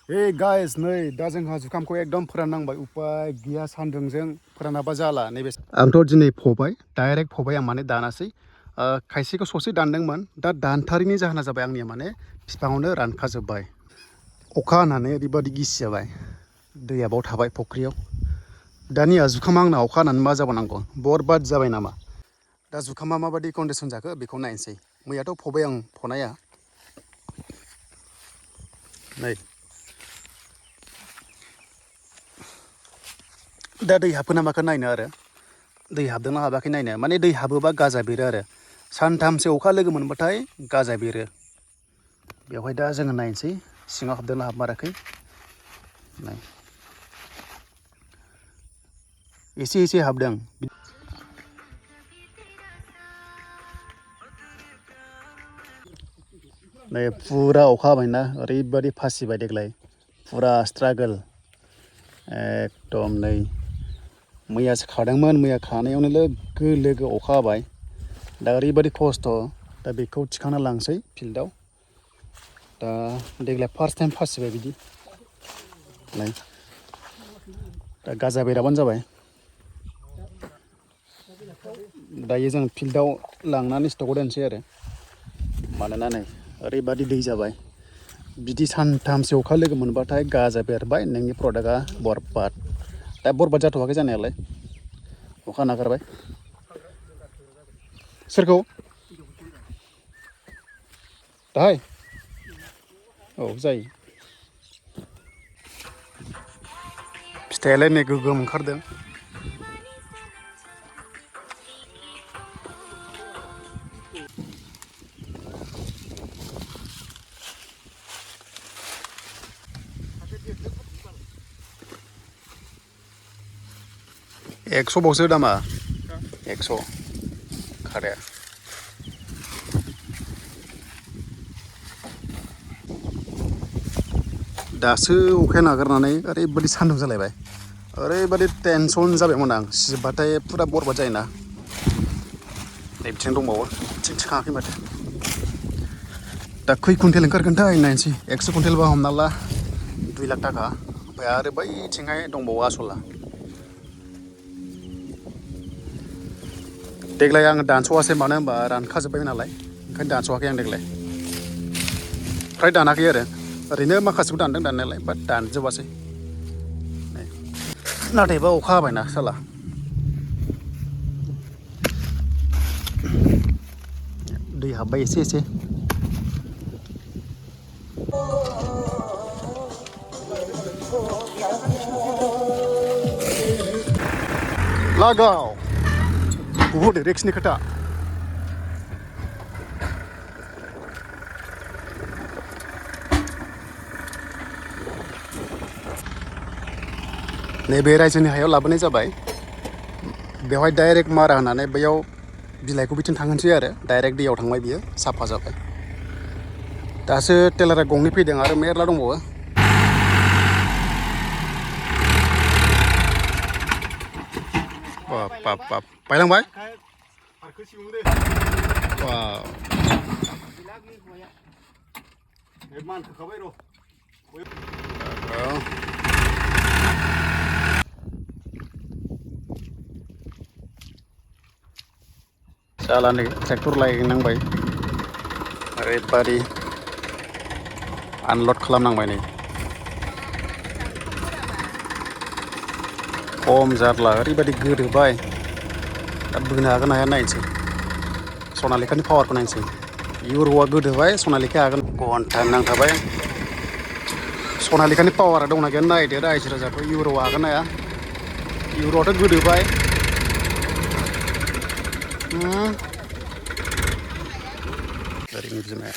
Hey guys, नै दा जोंहा जुखामखौ एकदम फोराननांबाय उपाय गैया सान्दुंजों फोरानाबा जाला नैबे आंथ' दिनै फबाय डाइरेक्ट फबाय आं माने दानासै खायसेखौ ससे दानदोंमोन दा दानथारिनि जाहोना जाबाय आंनिया माने बिफाङावनो रानखाजोब्बाय अखा हानानै ओरैबादि गिसि जाबाय दैया बाव थाबाय फुख्रियाव दानिया जुखामा आंना अखा हानानै मा जाबावनांगौ बरबाद जाबाय नामा दा जुखामा माबादि कन्डिसन जाखो बेखौ नायनोसै मैयाथ' फबाय आं फनाया नै दा दै हाबखो ना माखो नायनो आरो दै हाबदोंना हाबाखै नायनो माने दै हाबोबा गाजा बेरो आरो सानथामसो अखा लोगो मोनबाथाय गाजा बेरो बेवहाय दा जोङो नायनोसै सिङाव हाबदोंना हाबमाराखै नाय एसे एसे हाबदों नै फुरा अखा हाबायना ओरैबादि फासिबाय देग्लाय फुरा स्ट्रागोल एकदम नै मैयासो खादोंमोन मैया खानायावनो लोगो लोगो अखा हाबाय दा ओरैबादि खस्थ' दा बेखौ थिखांना लांसै फिल्डआव दा देग्लाय फार्स्ट टाइम फासिबाय बिदि नै दा गाजा बेराबानो जाबाय दायो जों फिल्डआव लांनानै स्टकआव दोनसै आरो मानोना नै ओरैबादि दै जाबाय बिदि सानथामसो अखा लोगो मोनबाथाय गाजा बेरबाय नोंनि प्रडाक्टआ बरबाद दा बरबाद जाथ'वाखै जानायालाय अखा नागारबाय सोरखौ दाहाय औ जायो फिथाइयालाय नै गोगोम ओंखारदों एक्स' बावसो दामा एक्स' खादाया दासो अखाया नागारनानै ओरैबादि सान्दुं जालायबाय ओरैबादि टेनसन जाबायमोन आं सिबाथाय फुरा बरबाद जायोना नै बिथिं दंबावो बिथिं थिखाङाखै माथो दा खै कुइन्टेल ओंखारगोनथाय नायनोसै 100 कुइन्टेलबा हमना ला 2 लाख थाखा ओमफ्राय आरो बैथिंहाय दंबावो आसला देग्लाय आङो दानस'वासै मानो होनबा रानखाजोब्बाय नालाय ओंखायनो दानस'वाखै आं देग्लाय फ्राय दानाखै आरो ओरैनो माखासेखौ दानदों दाननायालाय बाट दानजोबासै नाथायबा अखा हाबायना साला दै हाबबाय एसे एसे लागाव बहुद रिक्सनि खोथा नैबे रायजोनि हायाव लाबोनाय जाबाय बेवहाय डाइरेक्ट मारा होनानै बैयाव बिलाइखौ बिथिं थांहोनोसै आरो डाइरेक्ट दैयाव थांबाय बियो साफा जाबाय दासो टेलारा गंनै फैदों आरो मेरला दंबावो बाप बाप बाप बायलांबाय जालानै ट्रेक्टर लायनांबाय ओरैबादि आनलड खालामनांबाय नै खम जारला ओरैबादि गोदोबाय दा बोनो हागोन हाया नायनोसै सनालिखानि पावारखौ नायनोसै इउर'आ गोदोबाय सनालिखाया हागोन घन्टा नांथाबाय सनालिखानि पावारा दंना गैया नायदो रायजो राजाखौ इउर'आ हागोन हाया इउर'आथ' गोदोबाय ओरैनो बिमाया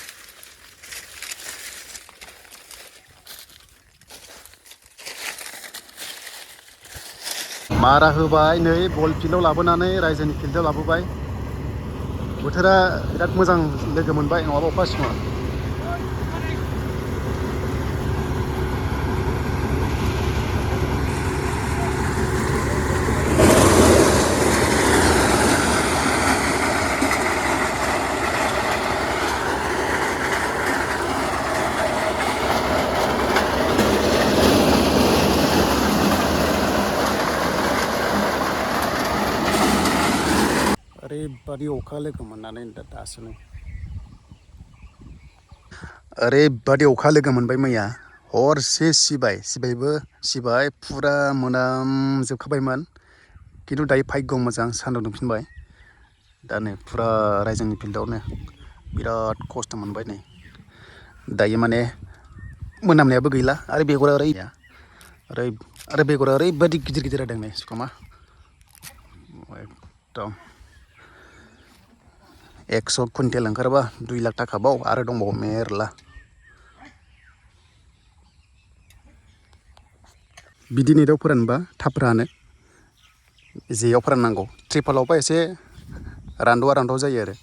मारा होबाय नै बल फिल्डआव लाबोनानै रायजोनि फिल्डआव लाबोबाय बोथोरा बिराद मोजां लोगो मोनबाय नङाबा अखा सिङाव ओरैबादि अखा लोगो मोननानै दासो नै ओरैबादि अखा लोगो मोनबाय मैया हरसे सिबाय फुरा मोनामजोबखाबायमोन खिन्थु दायो भाग्य मोजां सान्दुं दुंफिनबाय दा नै फुरा रायजोनि फिल्डआवनो बिराद खस्थ' मोनबाय नै दायो माने मोनामनायाबो गैला आरो बेगरा ओरैबादि गिदिर गिदिर जादों नै सुखामा एकदम 100 कुइन्टेल ओंखारबा 2 लाख थाखाबाव आरो दंबावो मेरला बिदि नेटआव फोरानबा थाब रानो जेयाव फोराननांगौ ट्रिपालावबा एसे रानद'आ जायो आरो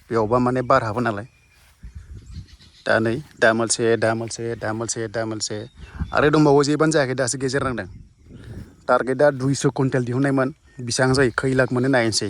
बेयावबा माने बार हाबो नालाय दा नै दा मोनसे आरो दंबावो जेबानो जायाखै दासो गेजेर नांदों टारगेटआ 200 कुइन्टेल दिहुननायमोन बेसेबां जायो खै लाख मोनो नायनोसै